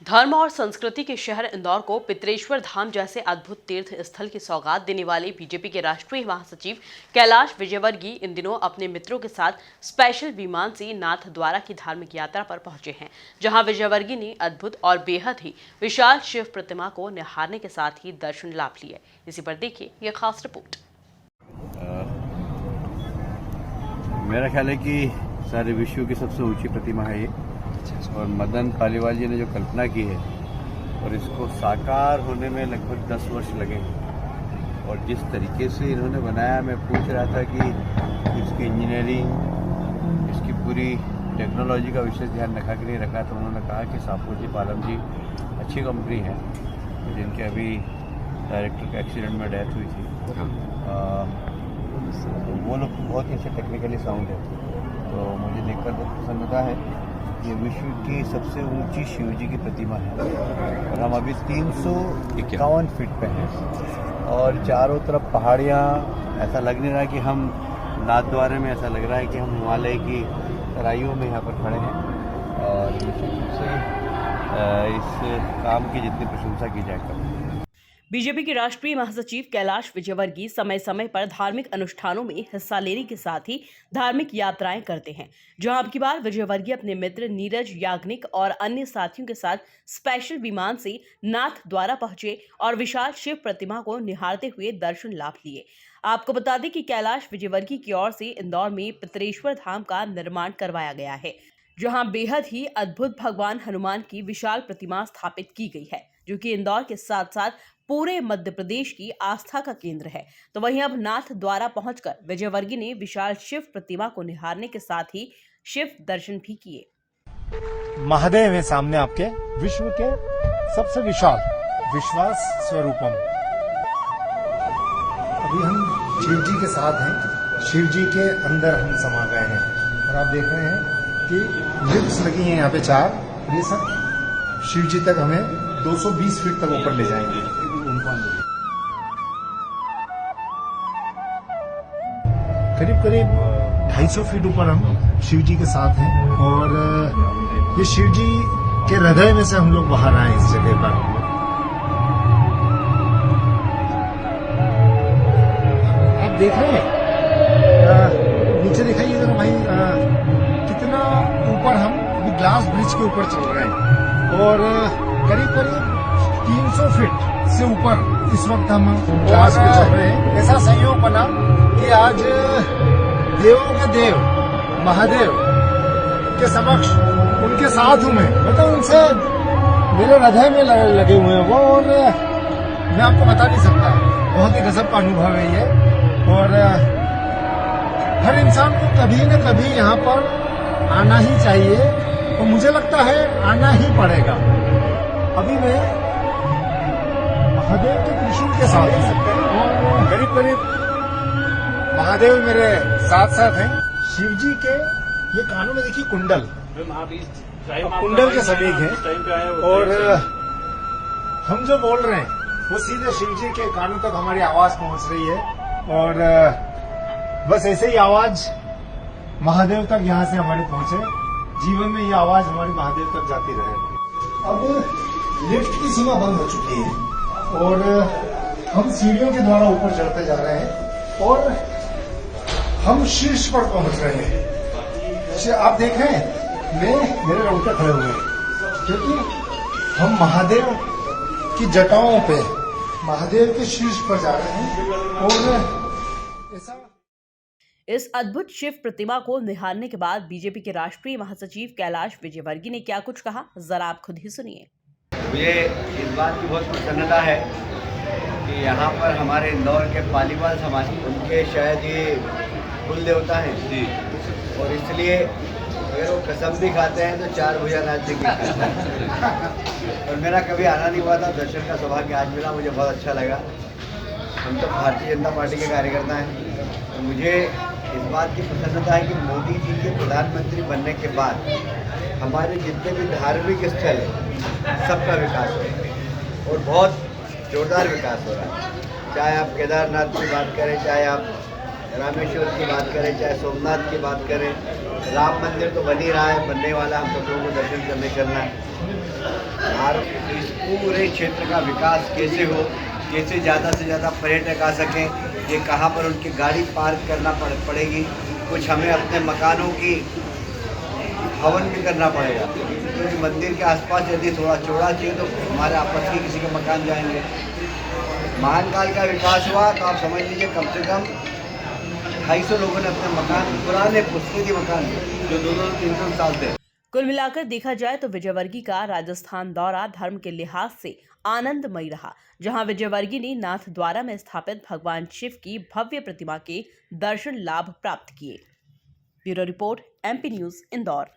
धर्म और संस्कृति के शहर इंदौर को पितरेश्वर धाम जैसे अद्भुत तीर्थ स्थल की सौगात देने वाले बीजेपी के राष्ट्रीय महासचिव कैलाश विजयवर्गीय इन दिनों अपने मित्रों के साथ स्पेशल विमान से नाथ द्वारा की धार्मिक यात्रा पर पहुंचे हैं, जहां विजयवर्गीय ने अद्भुत और बेहद ही विशाल शिव प्रतिमा को निहारने के साथ ही दर्शन लाभ लिए। इसी पर देखिए ये खास रिपोर्ट। मेरा ख्याल है कि सारे विश्व की सबसे ऊंची प्रतिमा है ये, और मदन पालीवाल जी ने जो कल्पना की है और इसको साकार होने में लगभग 10 वर्ष लगे। और जिस तरीके से इन्होंने बनाया, मैं पूछ रहा था कि इसकी इंजीनियरिंग, इसकी पूरी टेक्नोलॉजी का विशेष ध्यान रखा कि नहीं रखा, तो उन्होंने कहा कि सापूजी पालम जी अच्छी कंपनी है, जिनके अभी डायरेक्टर के एक्सीडेंट में डेथ हुई थी। तो वो लोग बहुत ही अच्छे टेक्निकली साउंड है, तो मुझे देखकर बहुत प्रसन्नता है। ये विश्व की सबसे ऊंची शिवजी की प्रतिमा है और हम अभी 351 फीट पे हैं और चारों तरफ पहाड़ियाँ। ऐसा लग नहीं रहा कि हम नाथद्वारे में, ऐसा लग रहा है कि हम हिमालय की तराइयों में यहाँ पर खड़े हैं। और निश्चित रूप से इस काम की जितनी प्रशंसा की जाए कम। बीजेपी के राष्ट्रीय महासचिव कैलाश विजयवर्गीय समय समय पर धार्मिक अनुष्ठानों में हिस्सा लेने के साथ ही धार्मिक यात्राएं करते हैं, जहां अब की बार विजयवर्गीय अपने मित्र नीरज याग्निक और अन्य साथियों के साथ स्पेशल विमान से नाथ द्वारा पहुंचे और विशाल शिव प्रतिमा को निहारते हुए दर्शन लाभ लिए। आपको बता दें कि कैलाश विजयवर्गीय की ओर से इंदौर में पितरेश्वर धाम का निर्माण करवाया गया है, जहां बेहद ही अद्भुत भगवान हनुमान की विशाल प्रतिमा स्थापित की गई है, जो कि इंदौर के साथ साथ पूरे मध्य प्रदेश की आस्था का केंद्र है। तो वहीं अब नाथ द्वारा पहुंचकर विजयवर्गीय ने विशाल शिव प्रतिमा को निहारने के साथ ही शिव दर्शन भी किए। महादेव है सामने आपके, विश्व के सबसे विशाल विश्वास स्वरूपम। अभी हम शिव जी के साथ हैं, शिव जी के अंदर हम समा गए हैं और आप देख रहे हैं कि लिफ्ट्स लगी हैं यहाँ पे 4। ये सब शिव जी तक हमें 220 फीट तक ऊपर ले जाएंगे। करीब करीब 250 फीट ऊपर हम शिव जी के साथ हैं और ये शिव जी के हृदय में से हम लोग बाहर आए इस जगह पर। आप देख रहे हैं नीचे दिखाइए जरा भाई, कितना ऊपर हम अभी ग्लास ब्रिज के ऊपर चल रहे हैं और करीब करीब 300 फीट से ऊपर इस वक्त हम ग्लास पे चल रहे हैं। ऐसा संयोग बना कि आज देवों के देव महादेव के समक्ष उनके साथ हूं मैं, मतलब उनसे मेरे हृदय में लगे हुए हैं वो, और मैं आपको बता नहीं सकता। बहुत ही गजब का अनुभव है ये, और हर इंसान को कभी न कभी यहाँ पर आना ही चाहिए, और मुझे लगता है आना ही पड़ेगा। अभी मैं महादेव के त्रिशूल के साथ हूं और करीब करीब महादेव मेरे साथ साथ हैं। शिव जी के ये कानों में देखिए कुंडल के समीप हैं, और हम जो बोल रहे हैं वो सीधे शिव जी के कानों तक हमारी आवाज पहुंच रही है, और बस ऐसे ही आवाज महादेव तक यहाँ से हमारी पहुंचे, जीवन में ये आवाज हमारी महादेव तक जाती रहे। अब लिफ्ट की सीमा बंद हो चुकी है और हम सीढ़ियों के द्वारा ऊपर चढ़ते जा रहे हैं और हम शीर्ष पर पहुंच रहे हैं। आप देख रहे हैं मेरे रोंगटे खड़े हुए हैं, क्योंकि हम महादेव की जटाओं पे, महादेव के शीर्ष पर जा रहे हैं। और ऐसा इस अद्भुत शिव प्रतिमा को निहारने के बाद बीजेपी के राष्ट्रीय महासचिव कैलाश विजयवर्गीय ने क्या कुछ कहा, जरा आप खुद ही सुनिए। मुझे इस बात की बहुत प्रसन्नता है कि यहाँ पर हमारे इंदौर के पालीवाल समाज, उनके शायद ये कुल देवता हैं जी, और इसलिए अगर वो कसम भी खाते हैं तो 4 भुजानाथ जी की और मेरा कभी आना नहीं हुआ था, दर्शन का सौभाग्य आज मिला, मुझे बहुत अच्छा लगा। हम तो भारतीय जनता पार्टी के कार्यकर्ता हैं, तो मुझे इस बात की प्रसन्नता है कि मोदी जी के प्रधानमंत्री बनने के बाद हमारे जितने भी धार्मिक स्थल हैं सबका विकास हो रहा है और बहुत जोरदार विकास हो रहा है। चाहे आप केदारनाथ की बात करें, चाहे आप रामेश्वर की बात करें, चाहे सोमनाथ की बात करें, राम मंदिर तो बन ही रहा है, बनने वाला, हम सब लोगों को दर्शन करने चलना है। सरकार इस पूरे क्षेत्र का विकास कैसे हो, कैसे ज़्यादा से ज़्यादा पर्यटक आ सकें, ये कहाँ पर उनकी गाड़ी पार्क करना पड़ेगी, कुछ हमें अपने मकानों की हवन भी करना पड़ेगा, क्योंकि मंदिर के आसपास यदि थोड़ा चौड़ा चाहिए तो हमारे आपस के किसी के मकान जाएंगे। महाकाल का विकास हुआ तो आप समझ लीजिए कम से कम 250 लोगों ने अपने मकान, पुराने पुस्तकी मकान जो 200-300 साल थे। कुल मिलाकर देखा जाए तो विजयवर्गीय का राजस्थान दौरा धर्म के लिहाज से आनंदमयी रहा, जहां विजयवर्गीय ने नाथ द्वारा में स्थापित भगवान शिव की भव्य प्रतिमा के दर्शन लाभ प्राप्त किए। Bureau report, MP news, Indore.